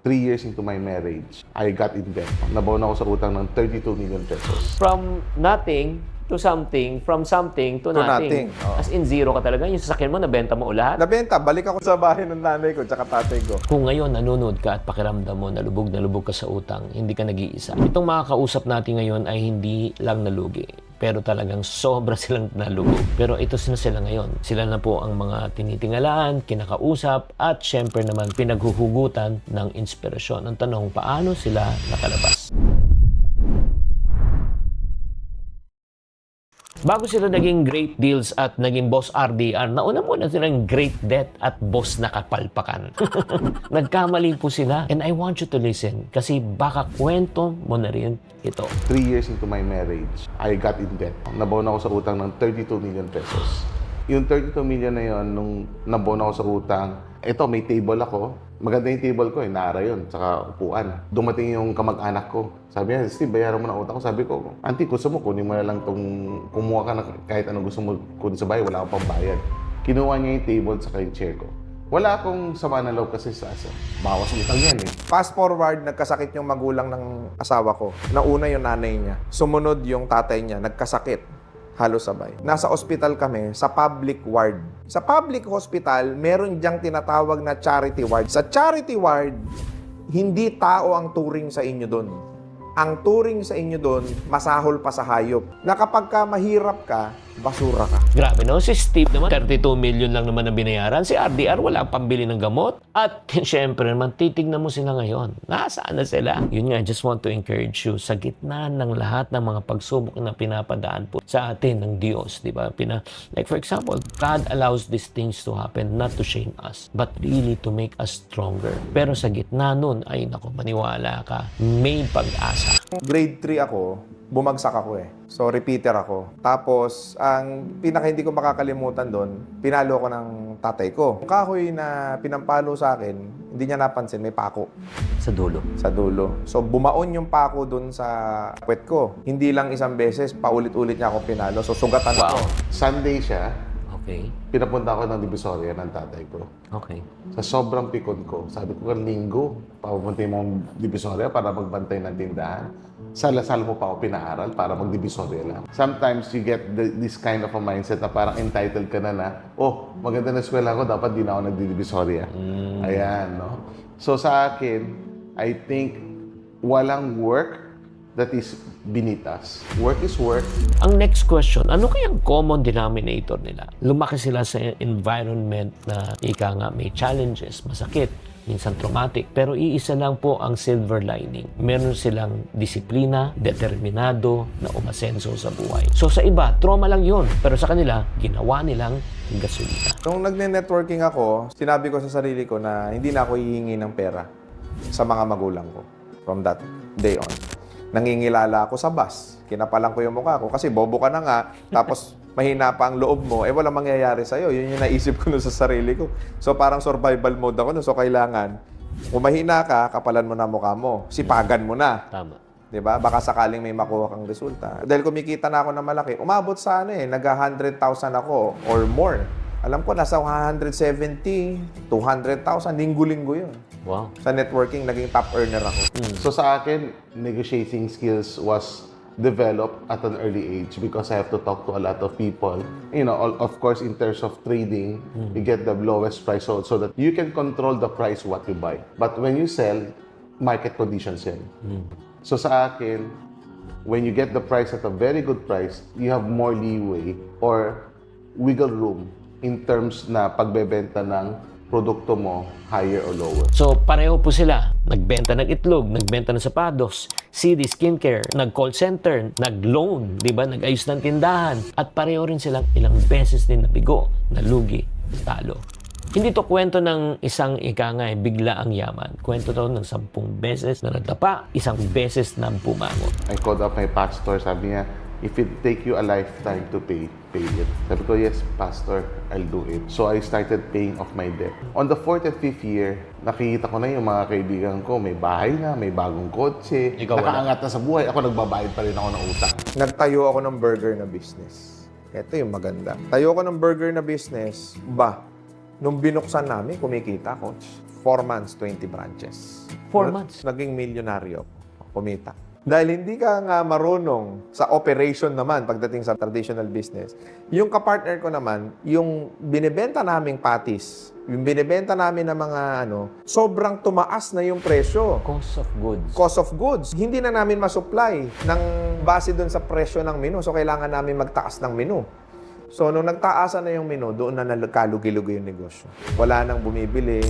3 years into my marriage, I got in debt. Nabaon ako sa utang ng 32 million pesos. From nothing to something, from something to nothing. Oo. As in, zero ka talaga. Yung sasakyan mo, nabenta mo lahat. Nabenta, balik ako sa bahay ng nanay ko tsaka tatay ko. Kung ngayon nanonood ka at pakiramdam mo na lubog ka sa utang, hindi ka nag-iisa. Itong mga kausap natin ngayon ay hindi lang nalugi, pero talagang sobra silang nalugog. Pero ito na sila ngayon. Sila na po ang mga tinitingalaan, kinakausap, at syempre naman pinaghuhugutan ng inspirasyon. Ang tanong, paano sila nakalabas? Bago sila naging great deals at naging boss RDR, nauna muna silang great debt at boss na kapalpakan. Nagkamali po sila. And I want you to listen kasi baka kwento mo na rin ito. 3 years into my marriage, I got in debt. Nabaon ako sa utang ng 32 million pesos. Yung 32 million na yon, nung nabaon ako sa utang, ito, may table ako. Maganda yung table ko, naara yun, saka upuan. Dumating yung kamag-anak ko. Sabi niya, Steve, bayaran mo na utang ko. Sabi ko, auntie, gusto mo, kunin mo na lang kumuha ka na kahit ano gusto mo kunin sa bahay, wala akong pambayad. Kinuha niya yung table saka yung chair ko. Wala akong sama ng loob kasi sa bawas utang yan eh. Fast forward, nagkasakit yung magulang ng asawa ko. Nauna yung nanay niya. Sumunod yung tatay niya, nagkasakit. Halos sabay. Nasa ospital kami sa public ward. Sa public hospital, meron diyang tinatawag na charity ward. Sa charity ward, hindi tao ang turing sa inyo doon. Ang turing sa inyo doon, masahol pa sa hayop. Na kapag ka mahirap ka, basura ka. Grabe no, si Steve naman, 32 million lang naman ang binayaran. Si RDR, wala pambili ng gamot. At syempre naman, titignan mo sila ngayon. Nasaan na sila? Yun nga, I just want to encourage you, sa gitna ng lahat ng mga pagsubok na pinapadaan po sa atin ng Diyos, di ba? Like for example, God allows these things to happen not to shame us, but really to make us stronger. Pero sa gitna nun, ay nako, maniwala ka, may pag-asa. Grade 3 ako, bumagsak ako eh. So, repeater ako. Tapos, ang pinaka hindi ko makakalimutan doon, pinalo ko ng tatay ko. Yung kahoy na pinampalo sa akin, hindi niya napansin, may pako Sa dulo. sa dulo. So, bumaon yung pako doon sa puwet ko. Hindi lang isang beses, paulit-ulit niya ako pinalo. So, sugatan ako. Sunday siya, Okay. pinapunta ako ng Divisoria ng tatay ko. Okay. Sa sobrang pikon ko, sabi ko, linggo, papupunta mo Divisoria para magbantay ng tindahan. Sa Lasal mo pa ako pinaaral para mag-Divisoria lang. Sometimes you get this kind of a mindset na parang entitled ka na, oh, maganda na eskwela ko, dapat di na ako nag-Divisoria. Ayan, no? So sa akin, I think walang work that is beneath us. Work is work. Ang next question, ano kayang common denominator nila? Lumaki sila sa environment na ika nga may challenges, masakit, minsan traumatic, pero iisa lang po ang silver lining. Meron silang disiplina, determinado na umasenso sa buhay. So sa iba, trauma lang yun, pero sa kanila, ginawa nilang gasolina. Nung nagne-networking ako, sinabi ko sa sarili ko na hindi na ako hihingi ng pera sa mga magulang ko from that day on. Nangingilala ako sa bus. Kinapalan ko yung mukha ko kasi bobo ka na nga, tapos mahina pa ang loob mo, eh walang mangyayari sa'yo. Yun yung naisip ko nun sa sarili ko. So parang survival mode ako nun. So kailangan, kung mahina ka, kapalan mo na mukha mo. Sipagan mo na. Tama. 'Di ba? Baka sakaling may makuha kang resulta. Dahil kumikita na ako ng malaki, umabot sa nag-100,000 ako or more. Alam ko, nasa 170, 200,000, linggo-linggo yun. Wow. Sa networking, naging top earner ako. So sa akin, negotiating skills was developed at an early age because I have to talk to a lot of people. You know, of course, in terms of trading, you get the lowest price so that you can control the price what you buy. But when you sell, market conditions yan. So sa akin, when you get the price at a very good price, you have more leeway or wiggle room in terms na pagbebenta ng produkto mo, higher or lower. So, pareho po sila. Nagbenta ng itlog, nagbenta ng sapatos, CD, skincare, nag-call center, nag-loan, di ba? Nag-ayos ng tindahan. At pareho rin silang ilang beses din nabigo, nalugi, talo. Hindi to kwento ng isang bigla ang yaman. Kwento to ng 10 beses na nadapa, 1 beses na pumangot. I called up my pastor, sabi niya, if it take you a lifetime to pay it. Sabi ko, yes, pastor, I'll do it. So I started paying off my debt. On the 4th and 5th year, nakikita ko na yung mga kaibigan ko, may bahay na, may bagong kotse, Ikaw wala. nakaangat na sa buhay. Ako nagbabayad pa rin ako ng utang. Nagtayo ako ng burger na business. Ito yung maganda. Tayo ko ng burger na business, nung binuksan namin, kumikita, coach. 4 months, 20 branches. 4 months. Naging milyonaryo. Kumita. Dahil hindi ka nga marunong sa operation naman pagdating sa traditional business. Yung kapartner ko naman, yung binibenta naming patis, yung binibenta namin ng mga sobrang tumaas na yung presyo. Cost of goods. Cost of goods. Hindi na namin masupply ng base doon sa presyo ng menu. So, kailangan namin magtaas ng menu. So, nung nagtaasan na yung menu, doon na nagkalugi-lugi yung negosyo. Wala nang bumibili.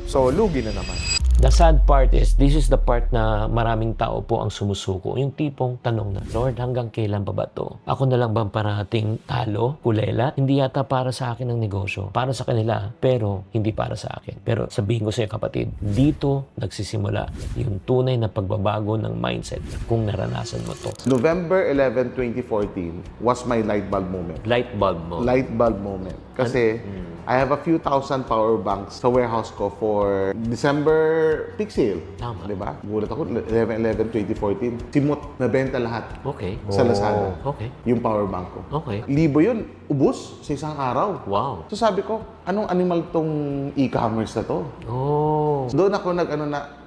So, lugi na naman. The sad part is, this is the part na maraming tao po ang sumusuko. Yung tipong tanong na, Lord, hanggang kailan pa ba to? Ako na lang bang parating talo, kulela? Hindi yata para sa akin ang negosyo. Para sa kanila, pero hindi para sa akin. Pero sabihin ko sa iyo kapatid, dito nagsisimula yung tunay na pagbabago ng mindset kung naranasan mo to. November 11, 2014 was my light bulb moment. Light bulb mo. Light bulb moment. Kasi I have a few thousand power banks sa warehouse ko for December peak sale. Tama. Diba? Gulat ako, 11-11-2014. Simot, nabenta lahat Okay. sa Lazada. Okay. Yung power bank ko. Okay. Libo yun, ubus sa isang araw. Wow. So sabi ko, anong animal tong e-commerce na to? Oh. So doon ako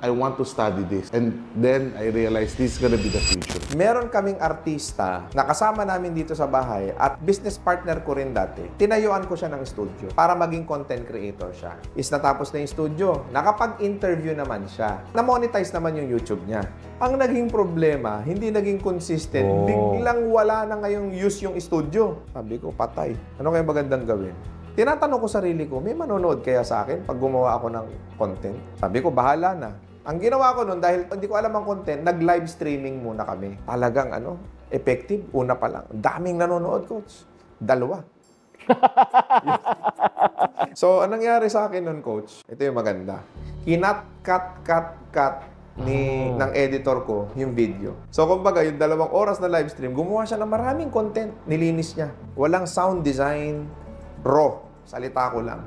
I want to study this. And then I realized this is gonna be the future. Meron kaming artista na kasama namin dito sa bahay at business partner ko rin dati. Tinayuan ko siya ng studio para maging content creator siya. Is natapos na yung studio. Nakapag-interview naman siya. Na-monetize naman yung YouTube niya. Ang naging problema, hindi naging consistent. Oh. Biglang wala na ngayong use yung studio. Sabi ko, patay. Ano kaya magandang gawin? Tinatanong ko sarili ko, may manonood kaya sa akin pag gumawa ako ng content? Sabi ko, bahala na. Ang ginawa ko noon, dahil hindi ko alam ang content, nag-live streaming muna kami. Talagang effective. Una pa lang. Daming nanonood, coach. 2. So, anong nangyari sa akin noon, coach? Ito yung maganda. Cut ng editor ko yung video. So, kumbaga, yung 2 oras na live stream, gumawa siya ng maraming content. Nilinis niya. Walang sound design, raw. Salita ko lang.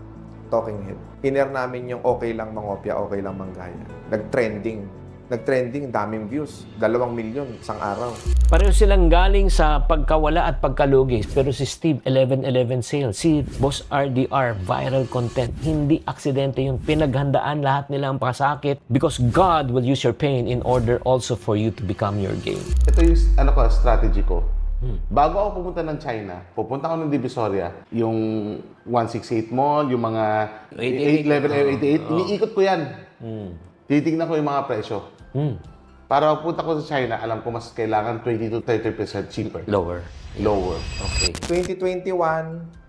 Talking head. Iner namin yung okay lang mangopya, okay lang manggaya. Nag-trending, daming views. 2 milyon, isang araw. Pareho silang galing sa pagkawala at pagkalugi. Pero si Steve, 11-11 sales. Si Boss RDR, viral content. Hindi aksidente yun. Pinaghandaan lahat nila ang pasakit because God will use your pain in order also for you to become your gain. Ito yung strategy ko. Bago ako pumunta ng China, pupunta ako ng Divisoria, yung 168 Mall, yung mga 1188, iniikot ko yan. Titignan ko yung mga presyo. Para pupunta ko sa China, alam ko mas kailangan 20 to 30% cheaper. Lower. Okay. 2021,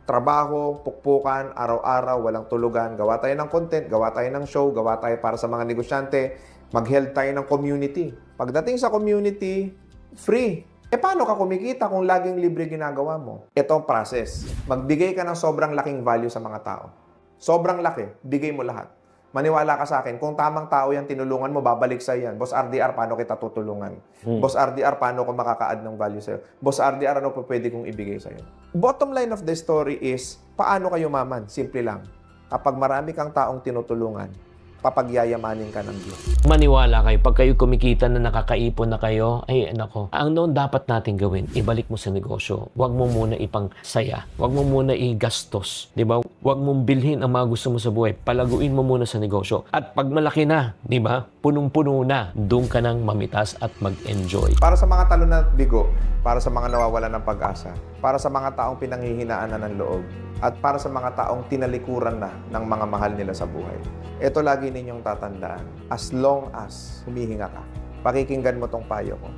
trabaho, pukpukan, araw-araw, walang tulugan, gawa tayo ng content, gawa tayo ng show, gawa tayo para sa mga negosyante, mag-help tayo ng community. Pagdating sa community, free. Paano ka kumikita kung laging libre ginagawa mo? Ito ang process. Magbigay ka ng sobrang laking value sa mga tao. Sobrang laki, bigay mo lahat. Maniwala ka sa akin, kung tamang tao yan, tinulungan mo, babalik sa yan. Boss RDR, paano kita tutulungan? Boss RDR, paano ko makaka-add ng value sa'yo? Boss RDR, ano pa pwede kong ibigay sa'yo? Bottom line of the story is, paano kayo maman? Simple lang. Kapag marami kang taong tinutulungan, papagyayamanin ka ng Diyos. Maniwala kayo, pag kayo kumikita na nakakaipon na kayo, ay nako, ang noon dapat natin gawin, ibalik mo sa negosyo. Huwag mo muna ipangsaya. Huwag mo muna igastos. Di ba? Huwag mong bilhin ang mga gusto mo sa buhay. Palaguin mo muna sa negosyo. At pag malaki na, di ba? Punong-puno na, doon ka nang mamitas at mag-enjoy. Para sa mga talon na bigo, para sa mga nawawalan ng pag-asa, para sa mga taong pinanghihinaan na ng loob, at para sa mga taong tinalikuran na ng mga mahal nila sa buhay. Ito lagi ninyong tatandaan. As long as humihinga ka, pakikinggan mo tong payo ko.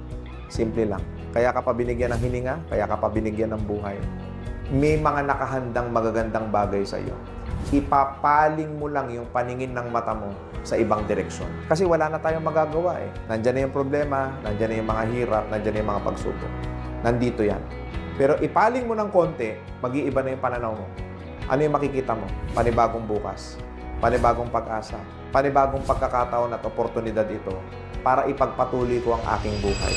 Simple lang. Kaya ka pa binigyan ng hininga, kaya ka pa binigyan ng buhay. May mga nakahandang magagandang bagay sa iyo. Ipapaling mo lang yung paningin ng mata mo sa ibang direksyon. Kasi wala na tayong magagawa eh. Nandyan na yung problema, nandyan na yung mga hirap, nandyan na yung mga pagsubok. Nandito yan. Pero ipaling mo ng konti, mag-iiba na yung pananaw mo. Ano yung makikita mo? Panibagong bukas, panibagong pag-asa, panibagong pagkakataon at oportunidad ito para ipagpatuloy ko ang aking buhay.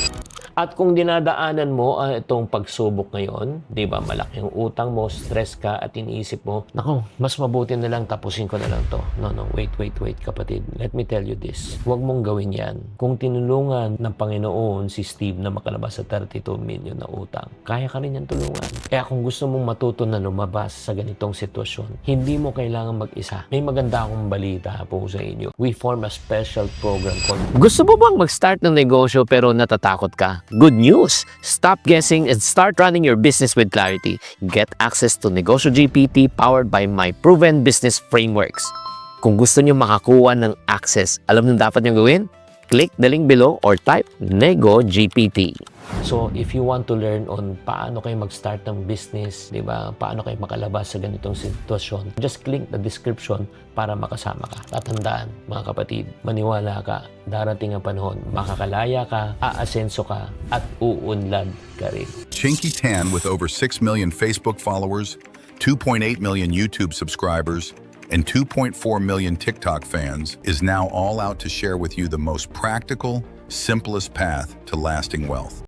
At kung dinadaanan mo itong pagsubok ngayon, di ba, malaki yung utang mo, stress ka at iniisip mo, naku, mas mabuti na lang tapusin ko na lang to. No, wait, kapatid. Let me tell you this. Huwag mong gawin yan. Kung tinulungan ng Panginoon si Steve na makalabas sa 32 million na utang, kaya ka rin yan tulungan. Kaya kung gusto mong matuto na lumabas sa ganitong sitwasyon, hindi mo kailangan mag-isa. May maganda akong balita po sa inyo. We form a special program called... Gusto mo bang mag-start ng negosyo pero natatakot ka? Good news! Stop guessing and start running your business with clarity. Get access to Negosyo GPT powered by my proven business frameworks. Kung gusto niyo makakuha ng access, alam niyo dapat niyo gawin? Click the link below or type Nego GPT. So, if you want to learn on paano kayo mag-start ng business, di ba? Paano kayo makalabas sa ganitong sitwasyon, just click the description para makasama ka. Tatandaan, mga kapatid, maniwala ka, darating ang panahon, makakalaya ka, aasenso ka, at uunlad ka rin. Chinky Tan, with over 6 million Facebook followers, 2.8 million YouTube subscribers, and 2.4 million TikTok fans, is now all out to share with you the most practical, simplest path to lasting wealth.